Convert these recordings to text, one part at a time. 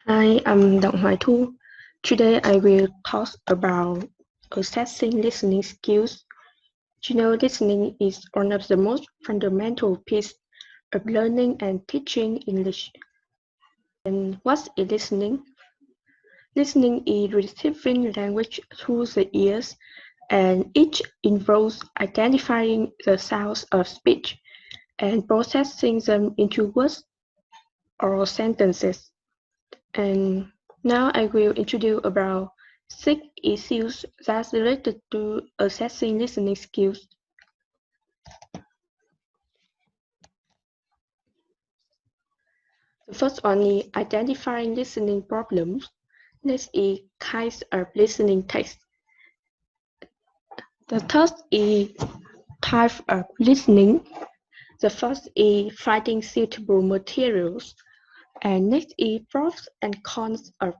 Hi, I'm Đặng Hoài Thu. Today I will talk about assessing listening skills. Listening is one of the most fundamental pieces of learning and teaching English. And what is listening? Listening is receiving language through the ears, and each involves identifying the sounds of speech and processing them into words or sentences. And now I will introduce about 6 issues that's related to assessing listening skills. The first one is identifying listening problems. Next is kinds of listening text. The third is type of listening. The first is finding suitable materials. And next is pros and cons of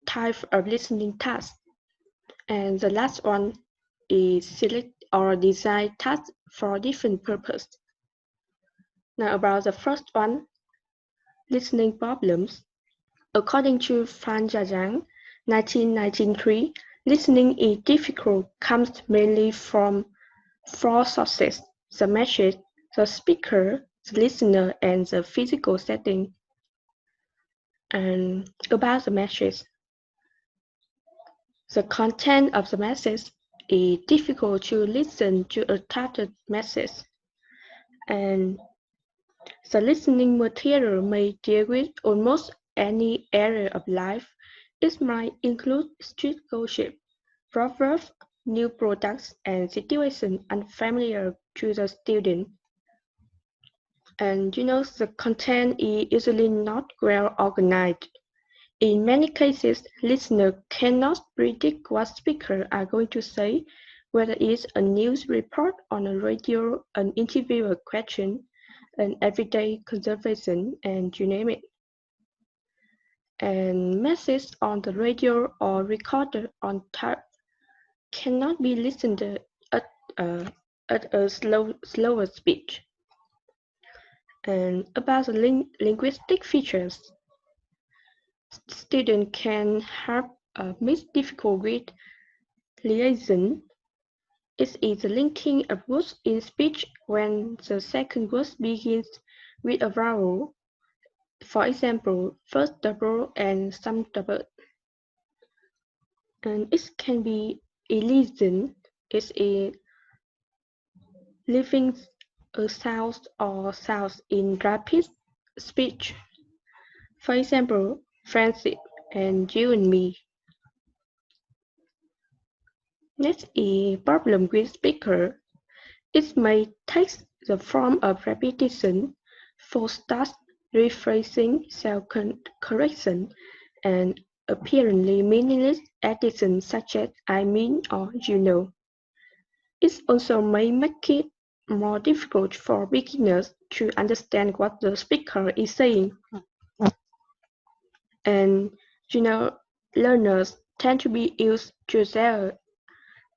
type of listening tasks. And the last one is select or design tasks for different purpose. Now about the first one, listening problems. According to Phan Jiajang, 1993, listening is difficult comes mainly from 4 sources: the message, the speaker, the listener, and the physical setting. And about the message, the content of the message is difficult to listen to a typed message, and the listening material may deal with almost any area of life. It might include street gossip, proverbs, new products, and situations unfamiliar to the student. And the content is usually not well organized. In many cases, listeners cannot predict what speakers are going to say, whether it's a news report on the radio, an interviewer question, an everyday conversation, and you name it. And messages on the radio or recorded on tape cannot be listened at, uh, at a slower speed. And about the linguistic features, students can have a mixed difficulty with liaison. It is the linking of words in speech when the second word begins with a vowel. For example, first double and some double. And it can be elision. It is leaving a sound or sounds in rapid speech. For example, friendship and you and me. Next is problem with speaker. It may take the form of repetition, false starts, rephrasing, self-correction, and apparently meaningless additions such as I mean or you know. It also may make it more difficult for beginners to understand what the speaker is saying. And learners tend to be used to their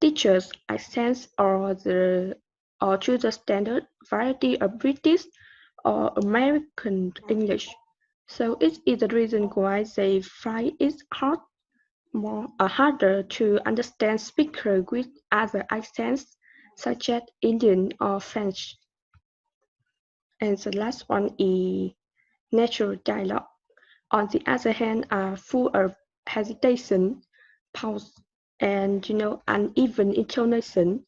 teachers' accents or to the standard variety of British or American English. So it is the reason why they find it harder to understand speakers with other accents such as Indian or French. And the last one is natural dialogue. On the other hand, are full of hesitation, pause, and uneven intonation.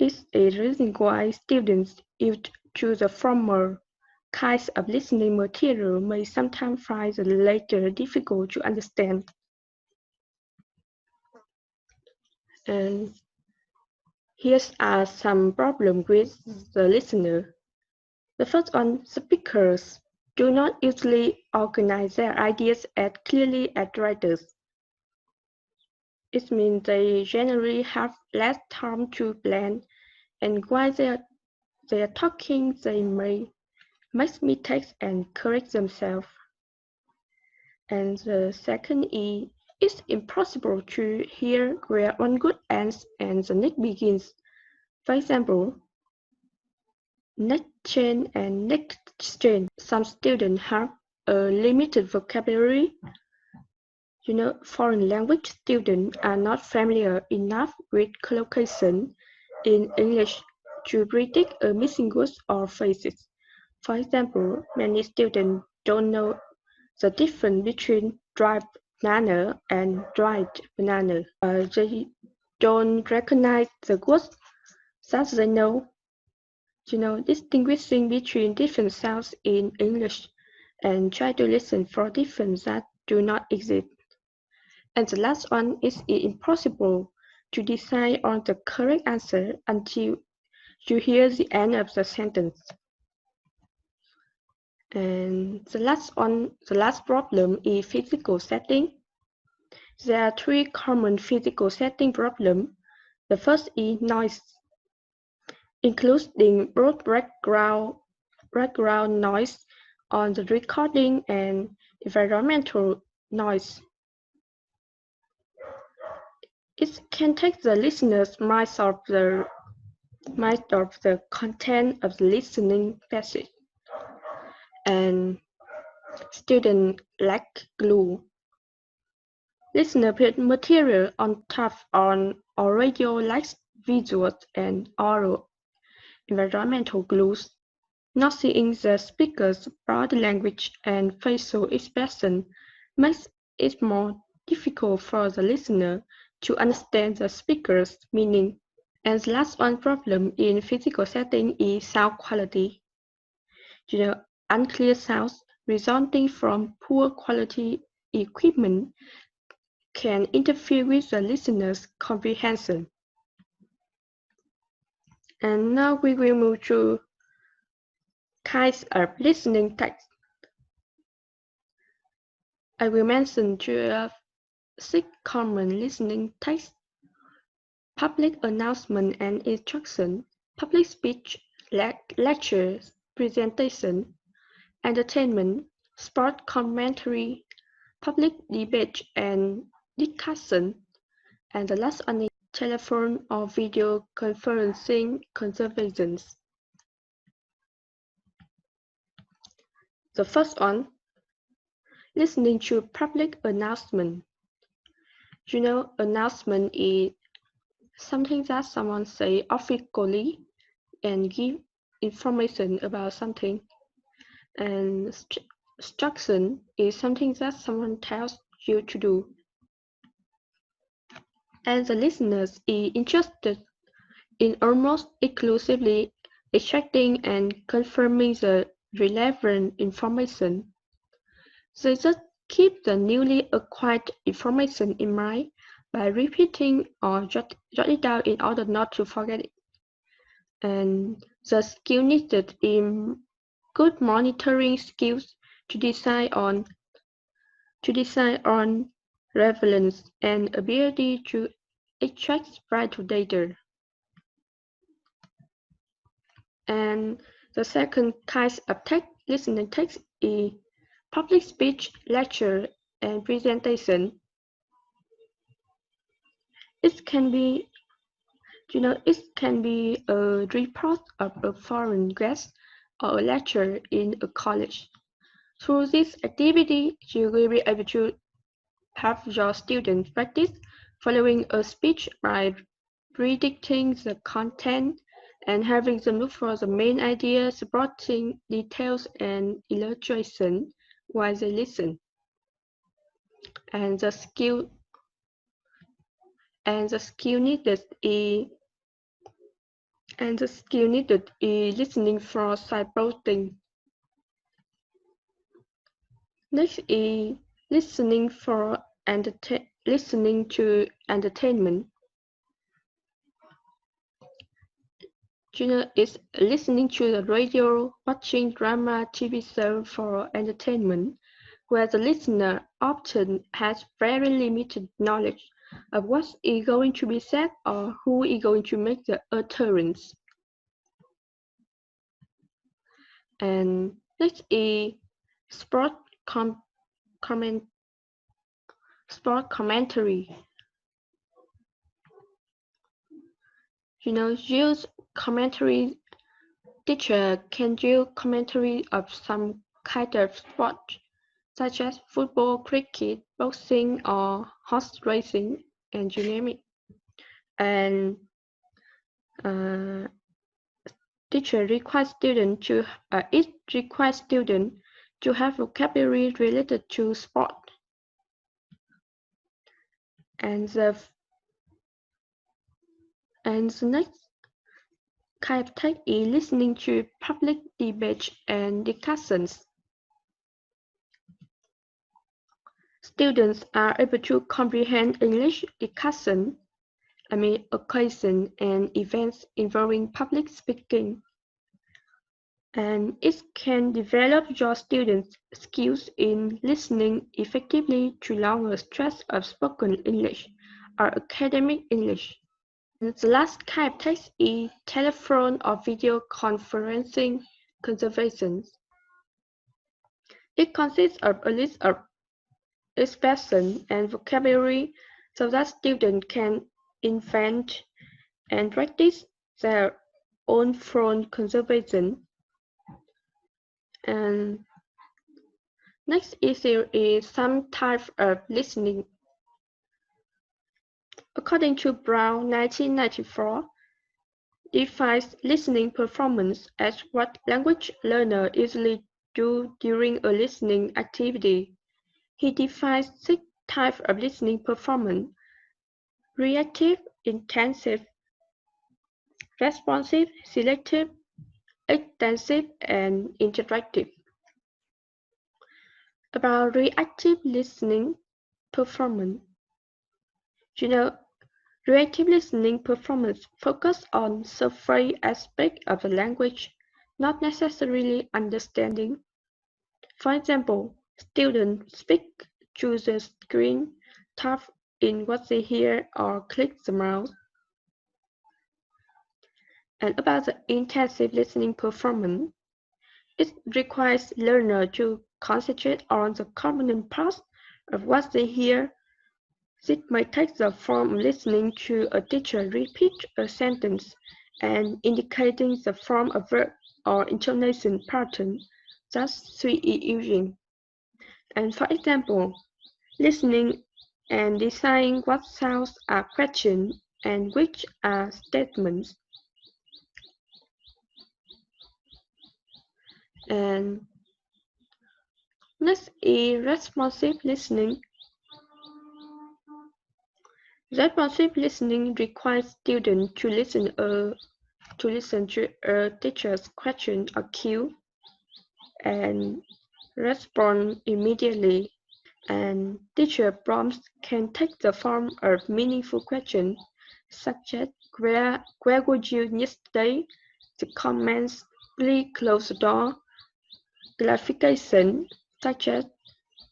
It's a reason why students used to the former kinds of listening material may sometimes find the latter difficult to understand. And here are some problems with the listener. The first one, speakers do not usually organize their ideas as clearly as writers. It means they generally have less time to plan, and while they are talking, they may make mistakes and correct themselves. And the second is, it's impossible to hear where one good ends and the next begins. For example, next chain and next chain. Some students have a limited vocabulary, Foreign language students are not familiar enough with collocation in English to predict a missing words or phrases. For example, many students don't know the difference between dried banana and dried banana. They don't recognize the words that they know. Distinguishing between different sounds in English and try to listen for differences that do not exist. And the last one is impossible to decide on the correct answer until you hear the end of the sentence. And the last problem is physical setting. There are three common physical setting problems. The first is noise, including both background noise on the recording and environmental noise. It can take the listener's mind off the content of the listening passage, and students lack glue. Listener put material on top or radio likes visuals and oral environmental glues. Not seeing the speaker's body language and facial expression makes it more difficult for the listener to understand the speaker's meaning. And the last one problem in physical setting is sound quality. Unclear sounds resulting from poor quality equipment can interfere with the listener's comprehension. And now we will move to kinds of listening text. I will mention 6 common listening texts: public announcement and instruction, public speech, lectures, presentation, entertainment, sport commentary, public debate and discussion, and the last one is telephone or video conferencing conversations. The first one, listening to public announcement. Announcement is something that someone say officially and give information about something. And instruction is something that someone tells you to do. And the listeners is interested in almost exclusively extracting and confirming the relevant information. They just keep the newly acquired information in mind by repeating or jot it down in order not to forget it. And the skill needed in good monitoring skills to decide on relevance and ability to extract vital data. And the second kind of listening text is public speech, lecture, and presentation. It can be a report of a foreign guest or a lecture in a college. Through this activity, you will be able to have your students practice following a speech by predicting the content and having them look for the main idea, supporting details and illustration while they listen. And the skill needed is listening for signposting. Next is listening to entertainment. Is listening to the radio, watching drama, TV show for entertainment, where the listener often has very limited knowledge of what is going to be said or who is going to make the utterance. And next is sport commentary. Use commentary. Teacher can use commentary of some kind of sport. such as football, cricket, boxing, or horse racing, and you name it. And teacher requires student to it requires student to have vocabulary related to sport. And the next kind of text is listening to public debate and discussions. Students are able to comprehend English discussion, occasions and events involving public speaking. And it can develop your students' skills in listening effectively to longer stretches of spoken English or academic English. And the last kind of text is telephone or video conferencing conversations. It consists of a list of expressions and vocabulary so that students can invent and practice their own phone conversation. And next issue is some type of listening. According to Brown, 1994, defines listening performance as what language learners usually do during a listening activity. He defines 6 types of listening performance: reactive, intensive, responsive, selective, extensive, and interactive. About reactive listening performance, reactive listening performance focuses on surface aspects of the language, not necessarily understanding. For example, students speak through the screen, tap in what they hear, or click the mouse. And about the intensive listening performance, it requires learners to concentrate on the component parts of what they hear. This may take the form of listening to a teacher repeat a sentence and indicating the form of verb or intonation pattern that she is using. And for example, listening and deciding what sounds are questions and which are statements. And next is responsive listening. Responsive listening requires students to listen to a teacher's question or cue and respond immediately. And teacher prompts can take the form of meaningful questions such as where were you yesterday? The comments, please close the door. Clarification such as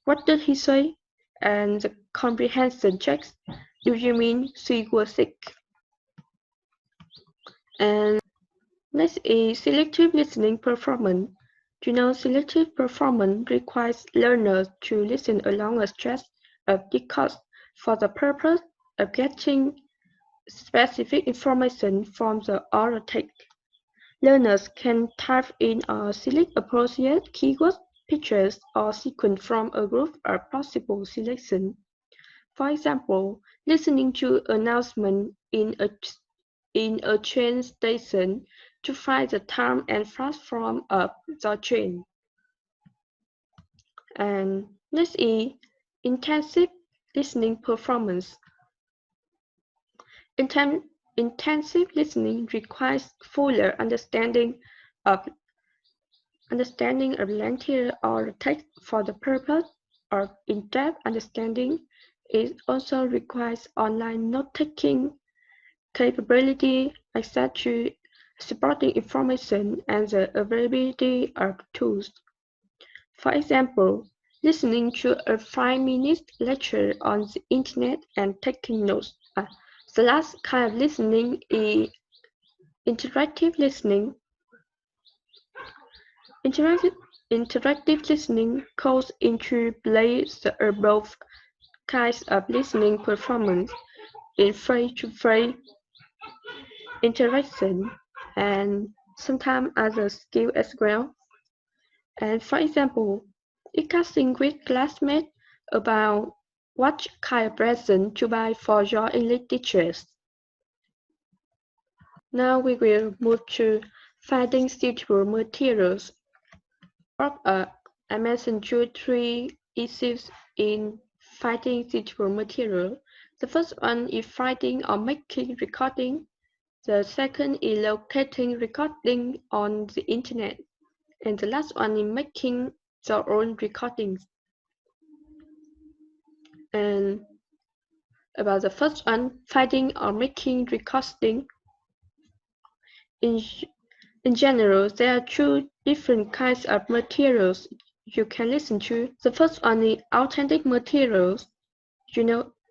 what did he say? And the comprehension checks, do you mean she was sick? And next is selective listening performance. Selective performance requires learners to listen along a stretch of discourse for the purpose of getting specific information from the oral text. Learners can type in or select appropriate keywords, pictures, or sequence from a group of possible selections. For example, listening to announcements in a train station to find the time and platform of the train. And next is intensive listening performance. Intensive listening requires fuller understanding of lengthier or text for the purpose of in-depth understanding. It also requires online note-taking capability, access to supporting information, and the availability of tools. For example, listening to a 5-minute lecture on the internet and taking notes. The last kind of listening is interactive listening. Interactive listening calls into play the above kinds of listening performance in face-to-face interaction and sometimes other skills as well. And for example, discussing with classmates about what kind of present to buy for your English teachers. Now we will move to finding suitable materials. I mentioned you three issues in finding suitable material. The first one is finding or making recording. The second is locating recording on the internet. And the last one is making your own recordings. And about the first one, finding or making recording. In general, there are two different kinds of materials you can listen to. The first one is authentic materials.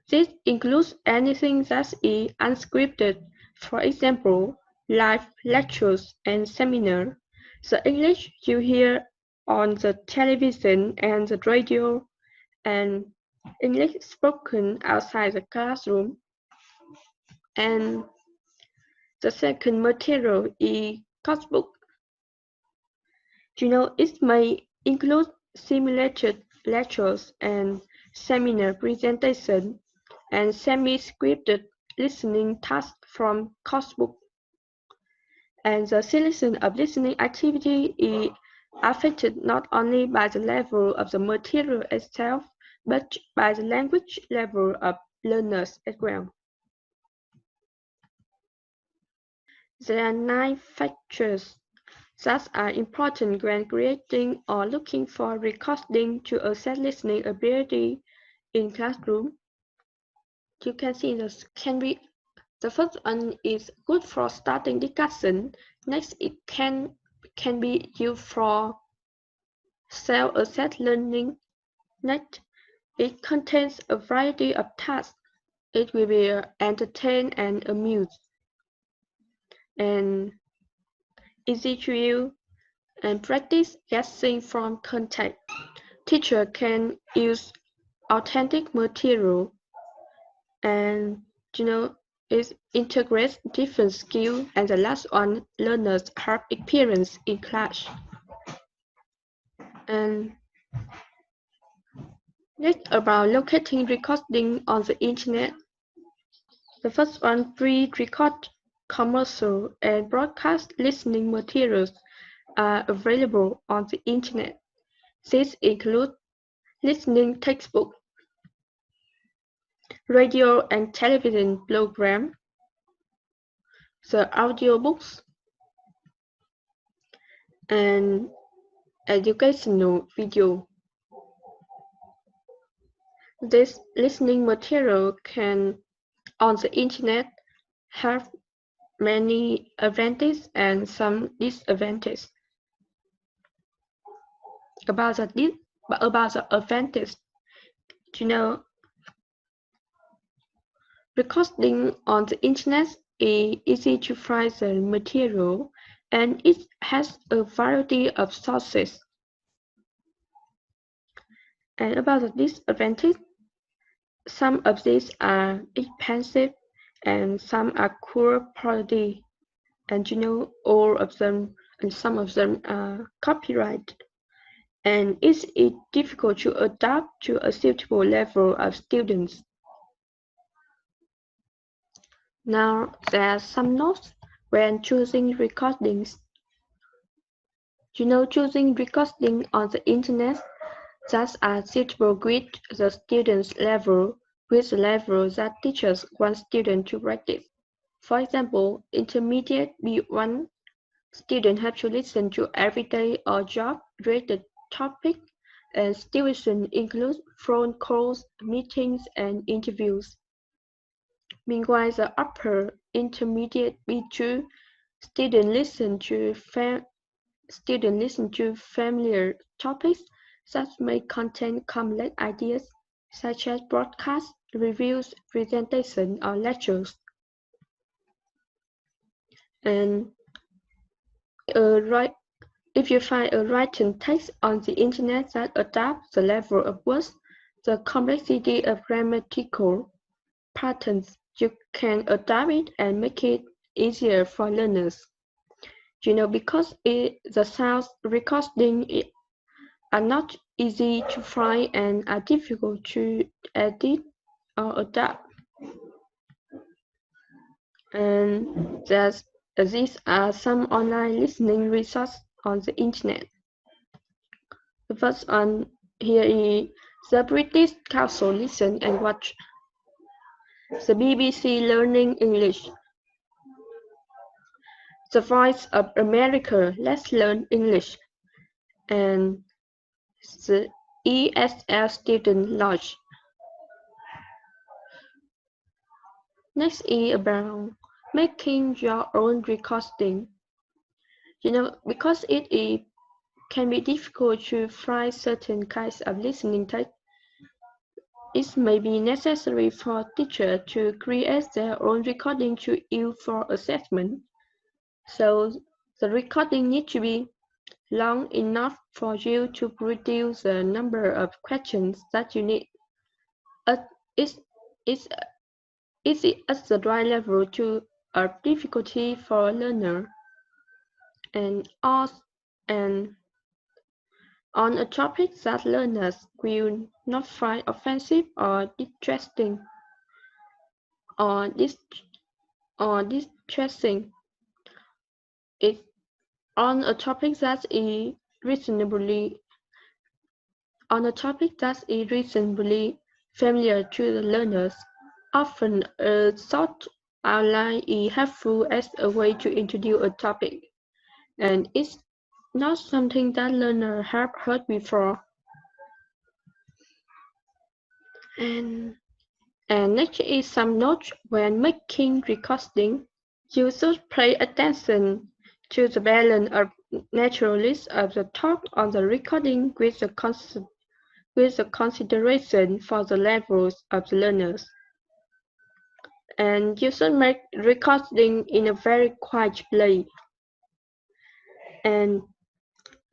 This includes anything that is unscripted, for example, live lectures and seminars. The English you hear on the television and the radio, and English spoken outside the classroom. And the second material is textbook. It may include simulated lectures and seminar presentation and semi-scripted listening tasks from coursebook. And the selection of listening activity is affected not only by the level of the material itself, but by the language level of learners as well. There are 9 factors that are important when creating or looking for recording to assess listening ability in classroom. You can see this the first one is good for starting discussion. Next, it can be used for self-assessed learning. Next, it contains a variety of tasks. It will be entertain and amuse, and easy to use, and practice guessing from context. Teacher can use authentic material, and it integrates different skills, and the last one, learners have experience in class. And next, about locating recording on the internet. The first one, pre-record commercial and broadcast listening materials are available on the internet. These include listening textbook, radio and television program, the audiobooks, and educational video. This listening material can, on the internet, have many advantages and some disadvantages. About the advantage, recording on the internet is easy to find the material, and it has a variety of sources. And about the disadvantage, some of these are expensive and some are poor quality, and all of them and some of them are copyrighted, and it is difficult to adapt to a suitable level of students. Now, there are some notes when choosing recordings. Choosing recording on the internet that are suitable with the student's level, with the level that teachers want students to practice. For example, intermediate B1, students have to listen to everyday or job-related topics, and situation includes phone calls, meetings, and interviews. Meanwhile, the upper intermediate B2 students listen to familiar topics that may contain complex ideas, such as broadcasts, reviews, presentations, or lectures. And if you find a written text on the internet that adapts the level of words, the complexity of grammatical patterns, you can adapt it and make it easier for learners. Because the sound recording are not easy to find and are difficult to edit or adapt. And these are some online listening resources on the internet. The first one here is the British Council Listen and Watch, the BBC Learning English, the Voice of America Let's Learn English, and the ESL Student Lodge. Next is about making your own recording. Because can be difficult to find certain kinds of listening text, it may be necessary for teachers to create their own recording to use for assessment. So the recording needs to be long enough for you to reduce the number of questions that you need. Is it at the right level to a difficulty for a learner? And on a topic that learners will not find offensive or distressing or distressing. It's on a topic that is reasonably familiar to the learners. Often a short outline is helpful as a way to introduce a topic, and it's not something that learners have heard before. And next is some notes when making recording. You should pay attention to the balance of naturalness of the talk on the recording with the consideration for the levels of the learners. And you should make recording in a very quiet place. And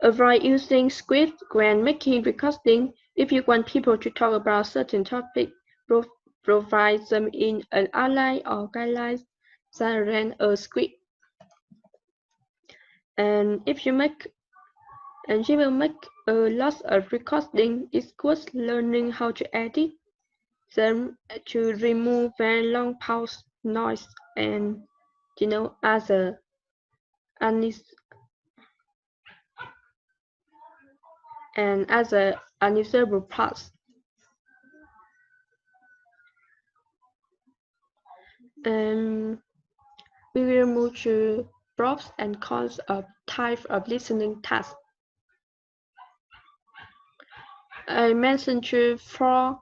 avoid using script when making recording. If you want people to talk about certain topic, provide them in an outline or guidelines rather than a script. And if you will make a lot of recording, it's worth learning how to edit them to remove very long pause, noise, and other unusable parts. We will move to pros and cons of type of listening task. I mentioned 4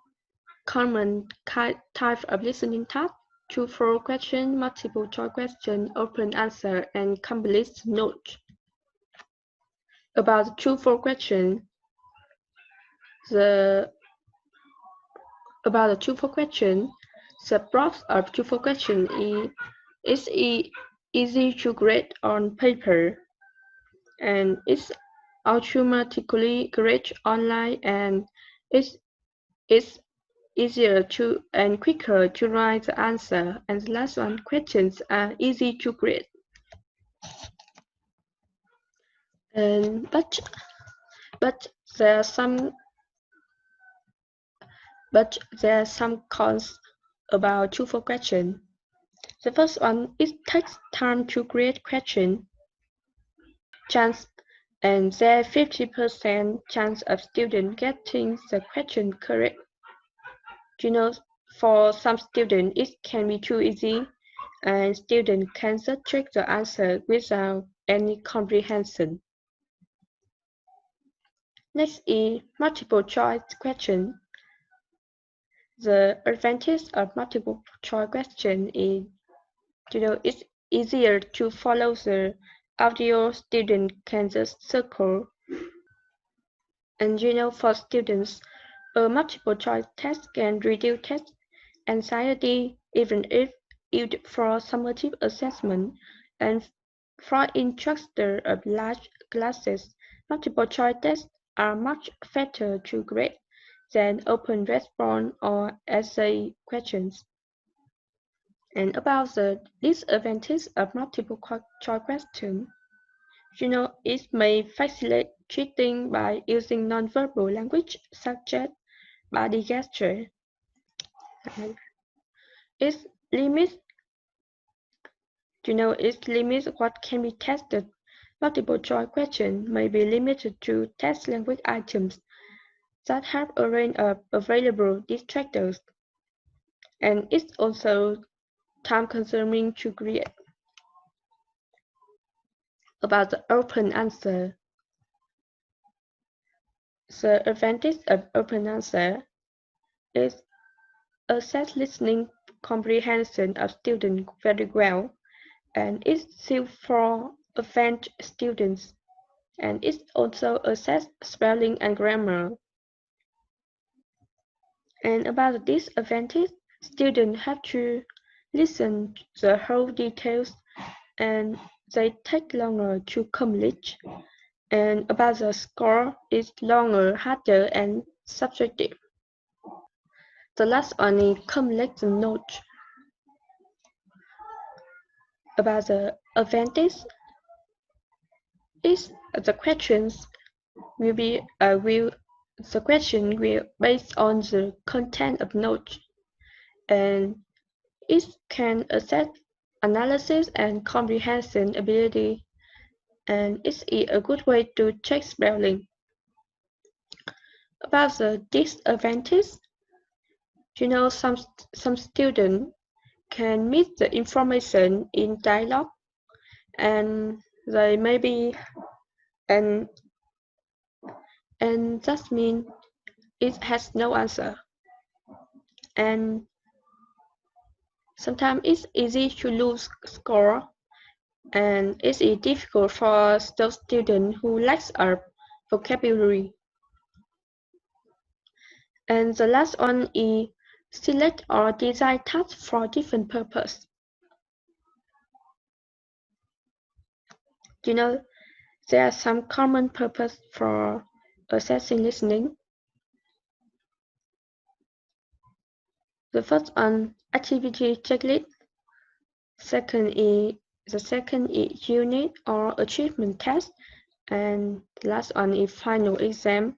common types of listening tasks: true false question, multiple choice question, open answer, and complete note. About the true false question, the pros of true false question is easy to grade on paper, and it's automatically graded online, and it's easier to and quicker to write the answer. And the last one, questions are easy to grade. But there are some cons about true false question. The first one, it takes time to create question. Chance, and there 50% chance of student getting the question correct. For some students, it can be too easy, and students can just check the answer without any comprehension. Next is multiple choice question. The advantage of multiple choice question is, it's easier to follow the audio. Student can just circle. And for students, a multiple choice test can reduce test anxiety, even if used for summative assessment. And for instructors of large classes, multiple choice tests are much faster to grade than open response or essay questions. And about the disadvantage of multiple choice questions, It may facilitate cheating by using nonverbal language such as body gesture. Its limits, its limits what can be tested. Multiple choice questions may be limited to test language items that have a range of available distractors, and it's also time-consuming to create. About the open answer. The advantage of open answer is assess listening comprehension of students very well, and it's suited for advanced students, and it also assess spelling and grammar. And about the disadvantage, students have to listen to the whole details and they take longer to complete. And about the score, it's longer, harder, and subjective. The last one is complete the note. About the advantage, is the questions will be the question will based on the content of note, and it can assess analysis and comprehension ability, and it's a good way to check spelling. About the disadvantage, some students can miss the information in dialogue, and they may be and that means it has no answer. And sometimes it's easy to lose score, and it's difficult for those students who lacks a vocabulary. And the last one is select or design tasks for different purpose. There are some common purpose for assessing listening. The first one, activity checklist. The second is unit or achievement test, and the last one is final exam.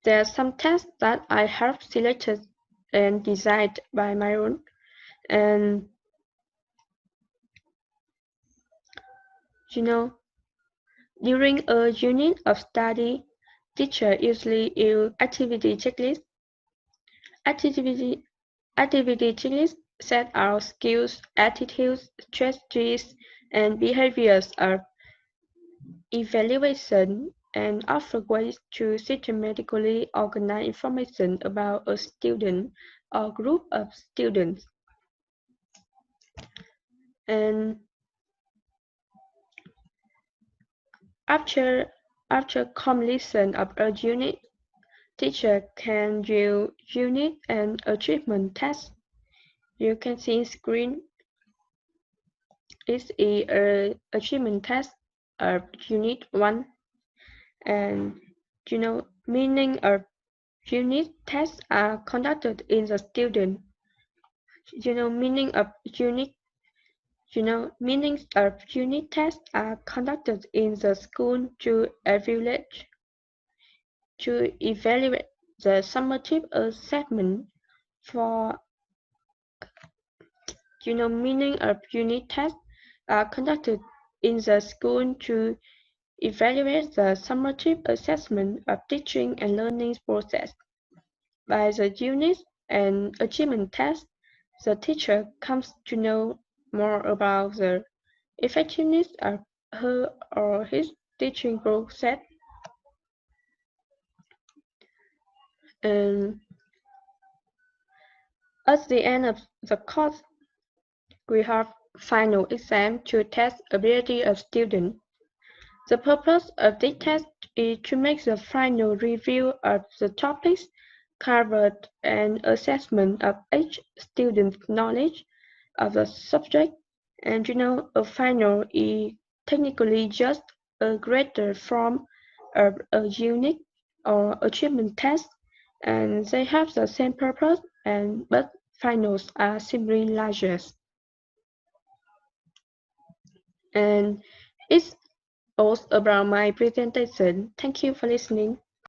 There are some tests that I have selected and designed by my own, and during a unit of study, teacher usually use activity checklist. Activity checklists set out skills, attitudes, strategies, and behaviors of evaluation and offer ways to systematically organize information about a student or group of students. And after completion of a unit, teacher can use unit and achievement tests. You can see in screen is a achievement test of unit 1, and meaning of unit tests are conducted in the student. Meanings of unit tests are conducted in the school to evaluate the summative assessment for meaning of unit tests are conducted in the school to evaluate the summative assessment of teaching and learning process. By the unit and achievement test, the teacher comes to know more about the effectiveness of her or his teaching process. And at the end of the course, we have final exam to test ability of students. The purpose of this test is to make the final review of the topics covered and assessment of each student's knowledge of the subject. And a final is technically just a greater form of a unit or achievement test, and they have the same purpose, but finals are simply larger. And it's all about my presentation. Thank you for listening.